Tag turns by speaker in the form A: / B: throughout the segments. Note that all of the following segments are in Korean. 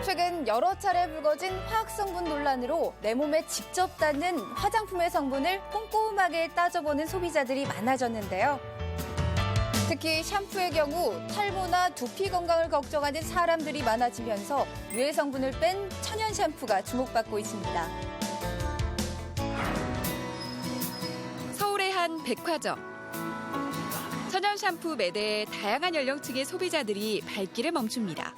A: 최근 여러 차례 불거진 화학성분 논란으로 내 몸에 직접 닿는 화장품의 성분을 꼼꼼하게 따져보는 소비자들이 많아졌는데요. 특히 샴푸의 경우 탈모나 두피 건강을 걱정하는 사람들이 많아지면서 유해 성분을 뺀 천연 샴푸가 주목받고 있습니다.
B: 서울의 한 백화점. 천연 샴푸 매대에 다양한 연령층의 소비자들이 발길을 멈춥니다.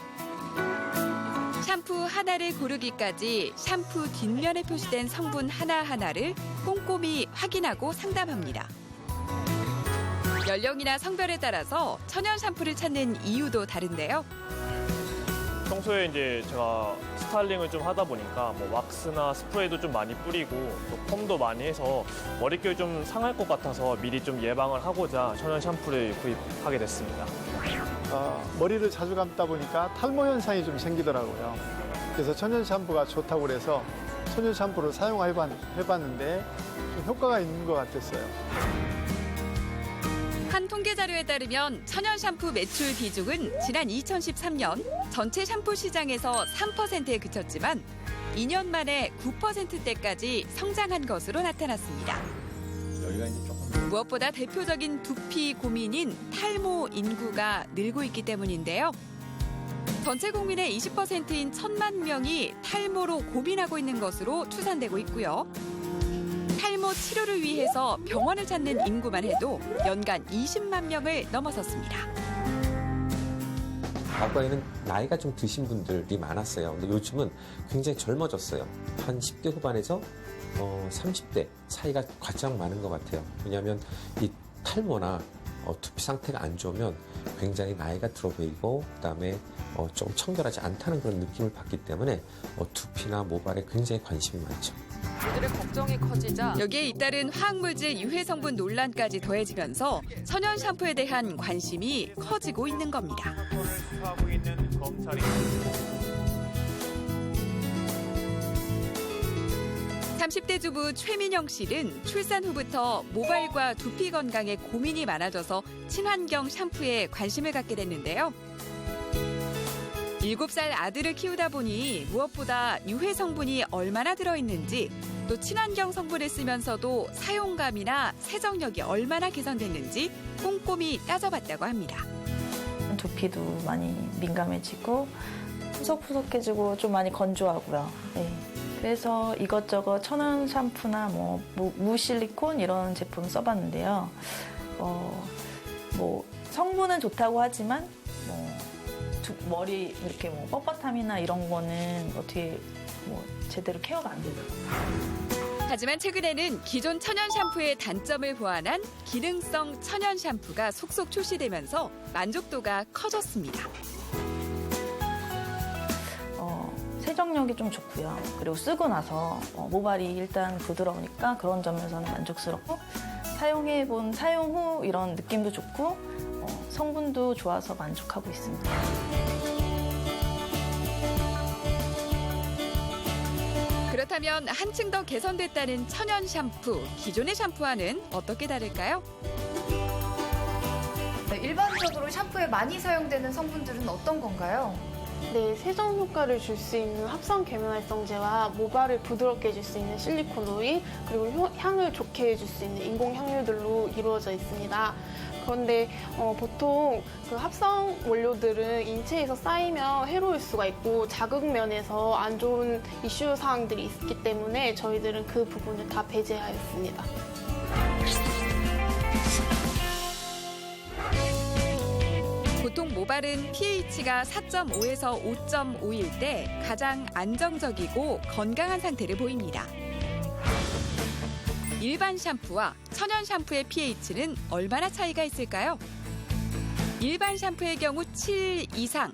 B: 샴푸 하나를 고르기까지 샴푸 뒷면에 표시된 성분 하나하나를 꼼꼼히 확인하고 상담합니다. 연령이나 성별에 따라서 천연 샴푸를 찾는 이유도 다른데요.
C: 평소에 이제 제가 스타일링을 좀 하다 보니까 뭐 왁스나 스프레이도 좀 많이 뿌리고 또 펌도 많이 해서 머릿결이 좀 상할 것 같아서 미리 좀 예방을 하고자 천연 샴푸를 구입하게 됐습니다.
D: 머리를 자주 감다 보니까 탈모 현상이 좀 생기더라고요. 그래서 천연 샴푸가 좋다고 그래서 천연 샴푸를 사용해봤는데 좀 효과가 있는 것 같았어요.
B: 한 통계 자료에 따르면 천연 샴푸 매출 비중은 지난 2013년 전체 샴푸 시장에서 3%에 그쳤지만 2년 만에 9%대까지 성장한 것으로 나타났습니다. 무엇보다 대표적인 두피 고민인 탈모 인구가 늘고 있기 때문인데요. 전체 국민의 20%인 1,000만 명이 탈모로 고민하고 있는 것으로 추산되고 있고요. 탈모 치료를 위해서 병원을 찾는 인구만 해도 연간 20만 명을 넘어섰습니다.
E: 과거에는 나이가 좀 드신 분들이 많았어요. 근데 요즘은 굉장히 젊어졌어요. 한 10대 후반에서 30대 차이가 가장 많은 것 같아요. 왜냐하면 이 탈모나 두피 상태가 안 좋으면 굉장히 나이가 들어 보이고 그다음에 좀 청결하지 않다는 그런 느낌을 받기 때문에 두피나 모발에 굉장히 관심이 많죠.
B: 그들의 걱정이 커지자 여기에 잇따른 화학물질 유해 성분 논란까지 더해지면서 천연 샴푸에 대한 관심이 커지고 있는 겁니다. 30대 주부 최민영 씨는 출산 후부터 모발과 두피 건강에 고민이 많아져서 친환경 샴푸에 관심을 갖게 됐는데요. 7살 아들을 키우다 보니 무엇보다 유해 성분이 얼마나 들어있는지 또 친환경 성분을 쓰면서도 사용감이나 세정력이 얼마나 개선됐는지 꼼꼼히 따져봤다고 합니다.
F: 두피도 많이 민감해지고 푸석푸석해지고 좀 많이 건조하고요. 네. 그래서 이것저것 천연 샴푸나 무실리콘 이런 제품 써봤는데요. 성분은 좋다고 하지만 머리 이렇게 뻣뻣함이나 이런 거는 어떻게 제대로 케어가 안 되더라고요.
B: 하지만 최근에는 기존 천연 샴푸의 단점을 보완한 기능성 천연 샴푸가 속속 출시되면서 만족도가 커졌습니다.
F: 세정력이 좀 좋고요. 그리고 쓰고 나서 모발이 일단 부드러우니까 그런 점에서는 만족스럽고 사용해본 사용 후 이런 느낌도 좋고 성분도 좋아서 만족하고 있습니다.
B: 그렇다면 한층 더 개선됐다는 천연 샴푸, 기존의 샴푸와는 어떻게 다를까요?
A: 네, 일반적으로 샴푸에 많이 사용되는 성분들은 어떤 건가요?
G: 네, 세정 효과를 줄 수 있는 합성 계면활성제와 모발을 부드럽게 해줄 수 있는 실리콘 오일, 그리고 향을 좋게 해줄 수 있는 인공 향료들로 이루어져 있습니다. 그런데 보통 그 합성 원료들은 인체에서 쌓이면 해로울 수가 있고 자극면에서 안 좋은 이슈 사항들이 있기 때문에 저희들은 그 부분을 다 배제하였습니다.
B: 보통 모발은 pH가 4.5에서 5.5일 때 가장 안정적이고 건강한 상태를 보입니다. 일반 샴푸와 천연 샴푸의 pH는 얼마나 차이가 있을까요? 일반 샴푸의 경우 7 이상,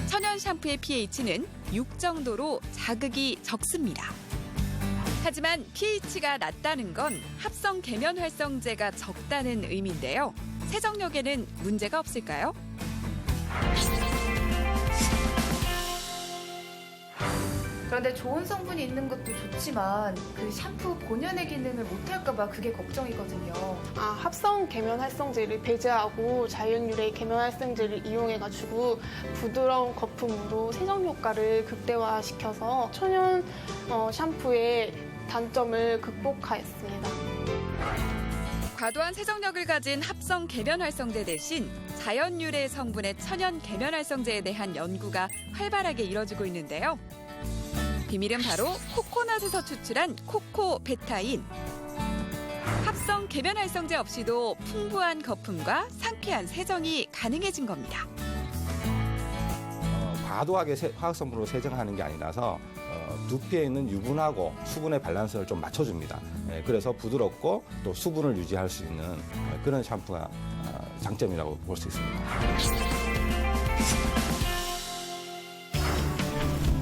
B: 천연 샴푸의 pH는 6 정도로 자극이 적습니다. 하지만 pH가 낮다는 건 합성 계면활성제가 적다는 의미인데요. 세정력에는 문제가 없을까요?
A: 그런데 좋은 성분이 있는 것도 좋지만 그 샴푸 본연의 기능을 못할까봐 그게 걱정이거든요.
G: 합성 계면 활성제를 배제하고 자연 유래 계면 활성제를 이용해가지고 부드러운 거품으로 세정 효과를 극대화시켜서 천연 샴푸의 단점을 극복하였습니다.
B: 과도한 세정력을 가진 합성 계면 활성제 대신 자연 유래 성분의 천연 계면 활성제에 대한 연구가 활발하게 이뤄지고 있는데요. 비밀은 바로 코코넛에서 추출한 코코베타인. 합성 계면 활성제 없이도 풍부한 거품과 상쾌한 세정이 가능해진 겁니다.
H: 과도하게 화학성분으로 세정하는 게 아니라서 두피에 있는 유분하고 수분의 밸런스를 좀 맞춰줍니다. 그래서 부드럽고 또 수분을 유지할 수 있는 그런 샴푸가 장점이라고 볼 수 있습니다.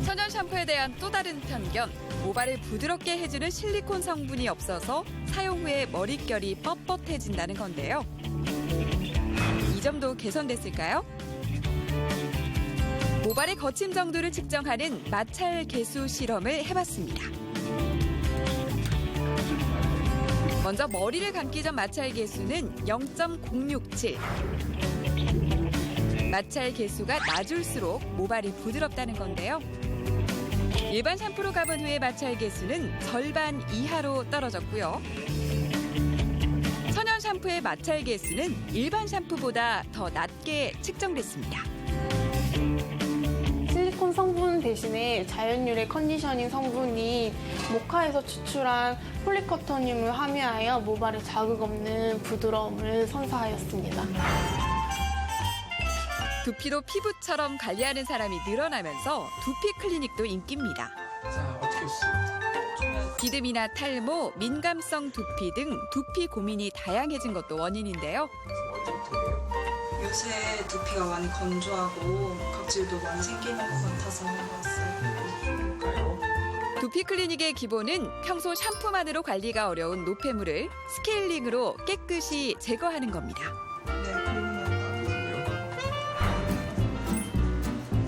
B: 천연 샴푸에 대한 또 다른 편견. 모발을 부드럽게 해주는 실리콘 성분이 없어서 사용 후에 머릿결이 뻣뻣해진다는 건데요. 이 점도 개선됐을까요? 모발의 거침 정도를 측정하는 마찰 계수 실험을 해봤습니다. 먼저 머리를 감기 전 마찰 계수는 0.067. 마찰 계수가 낮을수록 모발이 부드럽다는 건데요. 일반 샴푸로 감은 후에 마찰 계수는 절반 이하로 떨어졌고요. 천연 샴푸의 마찰 계수는 일반 샴푸보다 더 낮게 측정됐습니다.
G: 실리콘 성분 대신에 자연 유래 컨디셔닝 성분이 모카에서 추출한 폴리커토늄을 함유하여 모발에 자극 없는 부드러움을 선사하였습니다.
B: 두피도 피부처럼 관리하는 사람이 늘어나면서 두피 클리닉도 인기입니다. 비듬이나 탈모, 민감성 두피 등 두피 고민이 다양해진 것도 원인인데요.
I: 요새 두피가 많이 건조하고 각질도 많이 생기는 것 같아서 왔어요.
B: 두피 클리닉의 기본은 평소 샴푸만으로 관리가 어려운 노폐물을 스케일링으로 깨끗이 제거하는 겁니다.
I: 네, 그러면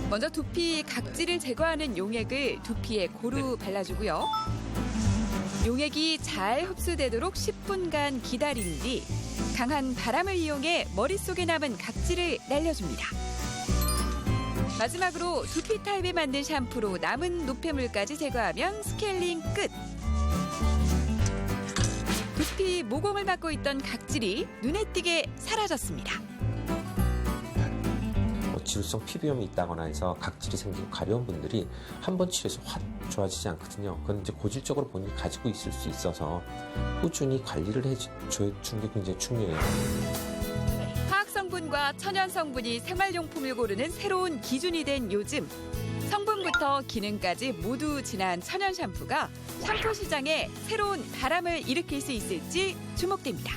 B: 먼저 두피 각질을 제거하는 용액을 두피에 고루 발라주고요. 용액이 잘 흡수되도록 10분간 기다린 뒤 강한 바람을 이용해 머릿속에 남은 각질을 날려줍니다. 마지막으로 두피 타입에 맞는 샴푸로 남은 노폐물까지 제거하면 스케일링 끝. 두피 모공을 막고 있던 각질이 눈에 띄게 사라졌습니다.
E: 지루성 피부염이 있다거나 해서 각질이 생기고 가려운 분들이 한 번 치료해서 확 좋아지지 않거든요. 그건 이제 고질적으로 본인이 가지고 있을 수 있어서 꾸준히 관리를 해주는 게 굉장히 중요해요.
B: 화학 성분과 천연 성분이 생활용품을 고르는 새로운 기준이 된 요즘. 성분부터 기능까지 모두 진한 천연 샴푸가 샴푸 시장에 새로운 바람을 일으킬 수 있을지 주목됩니다.